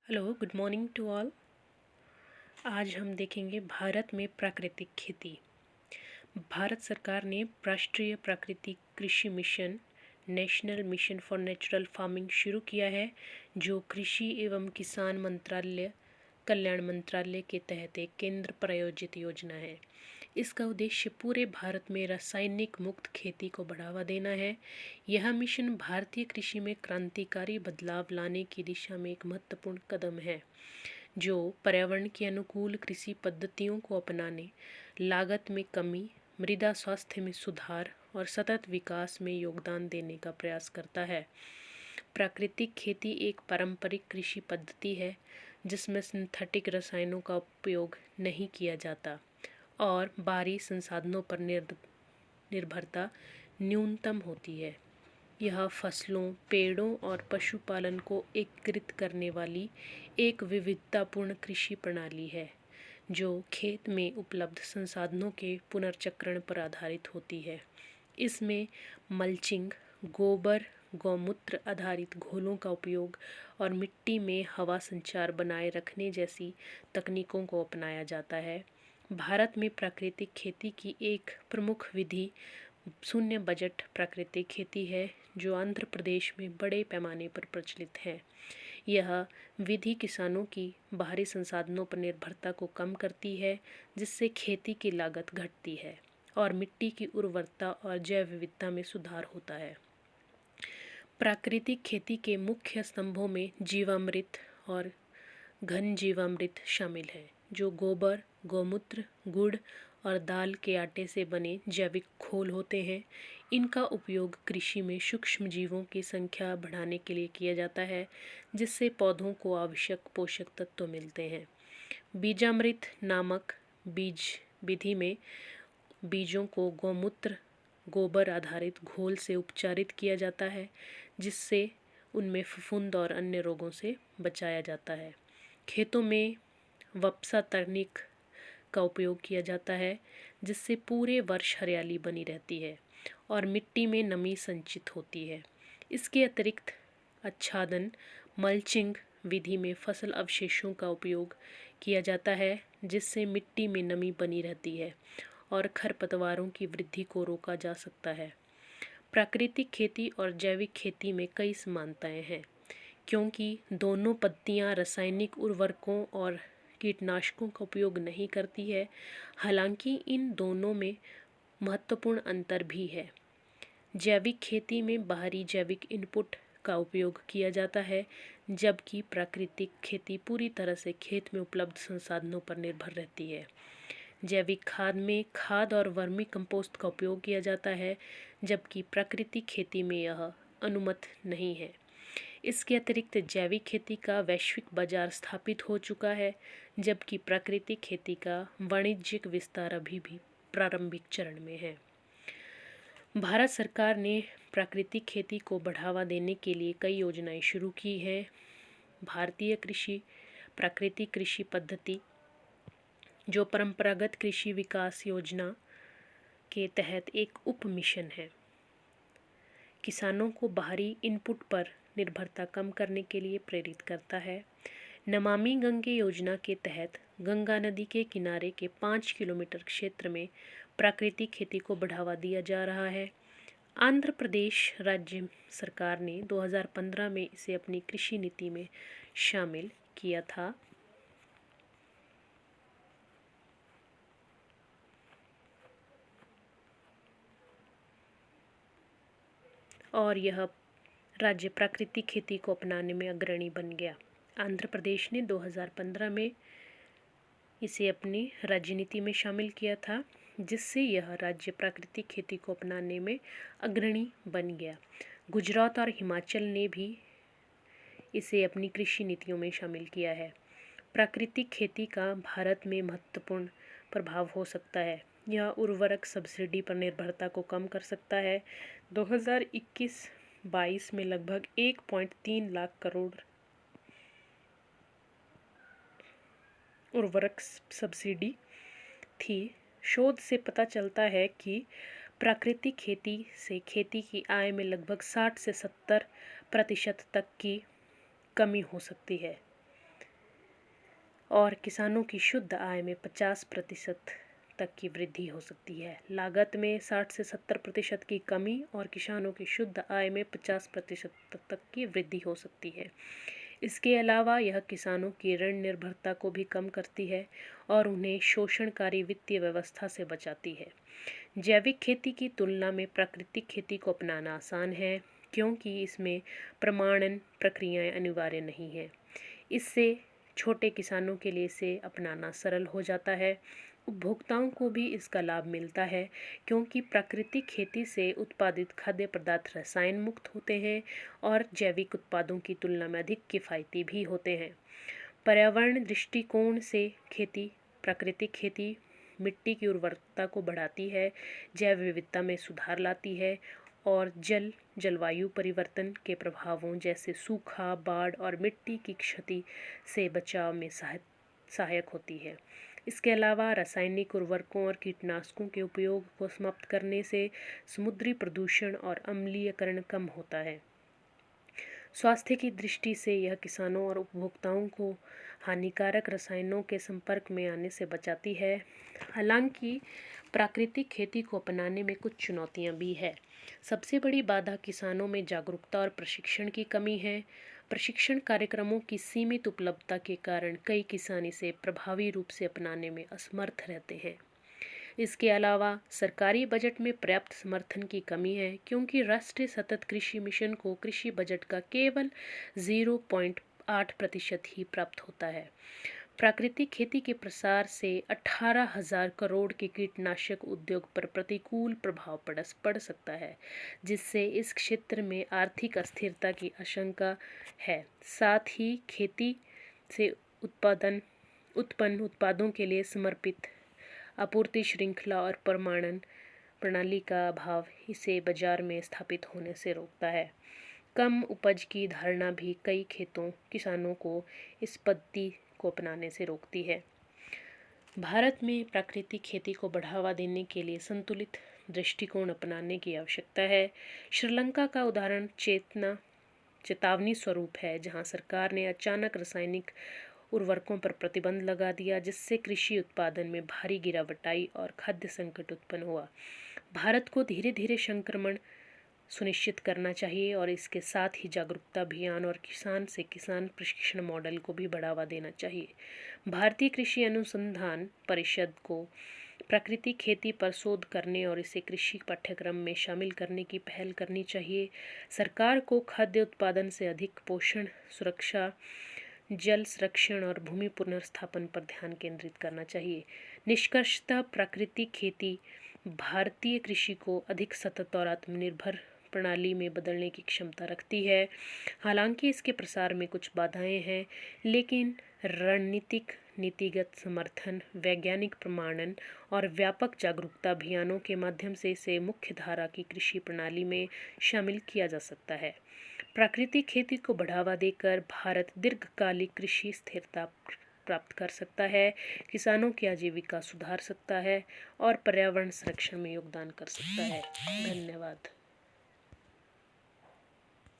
Hello, good morning to all. आज हम देखेंगे भारत में प्राकृतिक खेती। भारत सरकार ने राष्ट्रीय प्राकृतिक कृषि mission national mission for natural farming शुरू किया है, जो कृषि एवं किसान मंत्रालय कल्याण मंत्रालय के तहत एक केंद्र प्रायोजित योजना है। इसका उद्देश्य पूरे भारत में रासायनिक मुक्त खेती को बढ़ावा देना है। यह मिशन भारतीय कृषि में क्रांतिकारी बदलाव लाने की दिशा में एक महत्वपूर्ण कदम है, जो पर्यावरण के अनुकूल कृषि पद्धतियों को अपनाने, लागत में कमी, मृदा स्वास्थ्य में सुधार और सतत विकास में योगदान देने का प्रयास करता है। प्राकृतिक खेती एक पारंपरिक कृषि पद्धति है जिसमें सिंथेटिक रसायनों का उपयोग नहीं किया जाता और बाहरी संसाधनों पर निर्भरता न्यूनतम होती है। यह फसलों, पेड़ों और पशुपालन को एकीकृत करने वाली एक विविधतापूर्ण कृषि प्रणाली है, जो खेत में उपलब्ध संसाधनों के पुनर्चक्रण पर आधारित होती है। इसमें मल्चिंग, गोबर, गौमूत्र आधारित घोलों का उपयोग और मिट्टी में हवा संचार बनाए रखने जैसी तकनीकों को अपनाया जाता है। भारत में प्राकृतिक खेती की एक प्रमुख विधि शून्य बजट प्राकृतिक खेती है, जो आंध्र प्रदेश में बड़े पैमाने पर प्रचलित है। यह विधि किसानों की बाहरी संसाधनों पर निर्भरता को कम करती है, जिससे खेती की लागत घटती है और मिट्टी की उर्वरता और जैव विविधता में सुधार होता है। प्राकृतिक खेती के मुख्य स्तंभों में जीवामृत और घन जीवामृत शामिल है, जो गोबर, गौमूत्र, गुड़ और दाल के आटे से बने जैविक घोल होते हैं। इनका उपयोग कृषि में सूक्ष्म जीवों की संख्या बढ़ाने के लिए किया जाता है, जिससे पौधों को आवश्यक पोषक तत्व मिलते हैं। बीजामृत नामक बीज विधि में बीजों को गौमूत्र, गोबर आधारित घोल से उपचारित किया जाता है, जिससे उनमें फफूंद और अन्य रोगों से बचाया जाता है। खेतों में वप्सा तकनीक का उपयोग किया जाता है, जिससे पूरे वर्ष हरियाली बनी रहती है और मिट्टी में नमी संचित होती है। इसके अतिरिक्त आच्छादन मल्चिंग विधि में फसल अवशेषों का उपयोग किया जाता है, जिससे मिट्टी में नमी बनी रहती है और खरपतवारों की वृद्धि को रोका जा सकता है। प्राकृतिक खेती और जैविक खेती में कई समानताएं हैं, क्योंकि दोनों पद्धतियां रासायनिक उर्वरकों और कीटनाशकों का उपयोग नहीं करती है। हालांकि इन दोनों में महत्वपूर्ण अंतर भी है। जैविक खेती में बाहरी जैविक इनपुट का उपयोग किया जाता है, जबकि प्राकृतिक खेती पूरी तरह से खेत में उपलब्ध संसाधनों पर निर्भर रहती है। जैविक खाद में खाद और वर्मी कंपोस्ट का उपयोग किया जाता है, जबकि प्राकृतिक खेती में यह अनुमत नहीं है। इसके अतिरिक्त जैविक खेती का वैश्विक बाजार स्थापित हो चुका है, जबकि प्राकृतिक खेती का वाणिज्यिक विस्तार अभी भी प्रारंभिक चरण में है। भारत सरकार ने प्राकृतिक खेती को बढ़ावा देने के लिए कई योजनाएं शुरू की हैं। भारतीय कृषि प्राकृतिक कृषि पद्धति, जो परंपरागत कृषि विकास योजना के तहत एक उप मिशन है, किसानों को बाहरी इनपुट पर निर्भरता कम करने के लिए प्रेरित करता है। नमामि गंगे योजना के तहत गंगा नदी के किनारे के 5 किलोमीटर क्षेत्र में प्राकृतिक खेती को बढ़ावा दिया जा रहा है। आंध्र प्रदेश राज्य सरकार ने 2015 में इसे अपनी कृषि नीति में शामिल किया था। और यह राज्य प्राकृतिक खेती को अपनाने में अग्रणी बन गया। आंध्र प्रदेश ने 2015 में इसे अपनी राज्य नीति में शामिल किया था, जिससे यह राज्य प्राकृतिक खेती को अपनाने में अग्रणी बन गया। गुजरात और हिमाचल ने भी इसे अपनी कृषि नीतियों में शामिल किया है। प्राकृतिक खेती का भारत में महत्वपूर्ण प्रभाव हो सकता है। यह उर्वरक सब्सिडी पर निर्भरता को कम कर सकता है। 2021-22 में लगभग 1.3 लाख करोड़ उर्वरक सब्सिडी थी। शोध से पता चलता है कि प्राकृतिक खेती से खेती की आय में लगभग 60 से 70% तक की कमी हो सकती है। और किसानों की शुद्ध आय में 50% तक की वृद्धि हो सकती है। लागत में 60 से 70% की कमी और किसानों की शुद्ध आय में 50% तक की वृद्धि हो सकती है। इसके अलावा यह किसानों की ऋण निर्भरता को भी कम करती है और उन्हें शोषणकारी वित्तीय व्यवस्था से बचाती है। जैविक खेती की तुलना में प्राकृतिक खेती को अपनाना आसान है, क्योंकि इसमें प्रमाणन प्रक्रियाएं अनिवार्य नहीं हैं। इससे छोटे किसानों के लिए इसे अपनाना सरल हो जाता है। उपभोक्ताओं को भी इसका लाभ मिलता है, क्योंकि प्राकृतिक खेती से उत्पादित खाद्य पदार्थ रसायन मुक्त होते हैं और जैविक उत्पादों की तुलना में अधिक किफ़ायती भी होते हैं। पर्यावरण दृष्टिकोण से प्राकृतिक खेती मिट्टी की उर्वरकता को बढ़ाती है, जैव विविधता में सुधार लाती है और जलवायु परिवर्तन के प्रभावों जैसे सूखा, बाढ़ और मिट्टी की क्षति से बचाव में सहायक होती है। इसके अलावा रासायनिक उर्वरकों और कीटनाशकों के उपयोग को समाप्त करने से समुद्री प्रदूषण और अम्लीयकरण कम होता है। स्वास्थ्य की दृष्टि से यह किसानों और उपभोक्ताओं को हानिकारक रसायनों के संपर्क में आने से बचाती है। हालांकि प्राकृतिक खेती को अपनाने में कुछ चुनौतियां भी है। सबसे बड़ी बाधा किसानों में जागरूकता और प्रशिक्षण की कमी है। प्रशिक्षण कार्यक्रमों की सीमित उपलब्धता के कारण कई किसान इसे प्रभावी रूप से अपनाने में असमर्थ रहते हैं। इसके अलावा सरकारी बजट में पर्याप्त समर्थन की कमी है, क्योंकि राष्ट्रीय सतत कृषि मिशन को कृषि बजट का केवल 0.8% ही प्राप्त होता है। प्राकृतिक खेती के प्रसार से 18,000 करोड़ के कीटनाशक उद्योग पर प्रतिकूल प्रभाव पड़ सकता है, जिससे इस क्षेत्र में आर्थिक अस्थिरता की आशंका है। साथ ही खेती से उत्पन्न उत्पादों के लिए समर्पित आपूर्ति श्रृंखला और प्रमाणन प्रणाली का अभाव इसे बाजार में स्थापित होने से रोकता है। कम उपज की धारणा भी कई किसानों को इस पद्धति को अपनाने से रोकती है। भारत में प्राकृतिक खेती को बढ़ावा देने के लिए संतुलित दृष्टिकोण अपनाने की आवश्यकता है। श्रीलंका का उदाहरण चेतावनी स्वरूप है, जहां सरकार ने अचानक रासायनिक उर्वरकों पर प्रतिबंध लगा दिया, जिससे कृषि उत्पादन में भारी गिरावट आई और खाद्य संकट उत्पन्न हुआ। भारत को धीरे धीरे संक्रमण सुनिश्चित करना चाहिए और इसके साथ ही जागरूकता अभियान और किसान से किसान प्रशिक्षण मॉडल को भी बढ़ावा देना चाहिए। भारतीय कृषि अनुसंधान परिषद को प्राकृतिक खेती पर शोध करने और इसे कृषि पाठ्यक्रम में शामिल करने की पहल करनी चाहिए। सरकार को खाद्य उत्पादन से अधिक पोषण सुरक्षा, जल संरक्षण और भूमि पुनर्स्थापन पर ध्यान केंद्रित करना चाहिए। निष्कर्षतः प्राकृतिक खेती भारतीय कृषि को अधिक सतत और आत्मनिर्भर प्रणाली में बदलने की क्षमता रखती है। हालांकि इसके प्रसार में कुछ बाधाएं हैं, लेकिन रणनीतिक नीतिगत समर्थन, वैज्ञानिक प्रमाणन और व्यापक जागरूकता अभियानों के माध्यम से इसे मुख्य धारा की कृषि प्रणाली में शामिल किया जा सकता है। प्राकृतिक खेती को बढ़ावा देकर भारत दीर्घकालिक कृषि स्थिरता प्राप्त कर सकता है, किसानों की आजीविका सुधार सकता है और पर्यावरण संरक्षण में योगदान कर सकता है। धन्यवाद।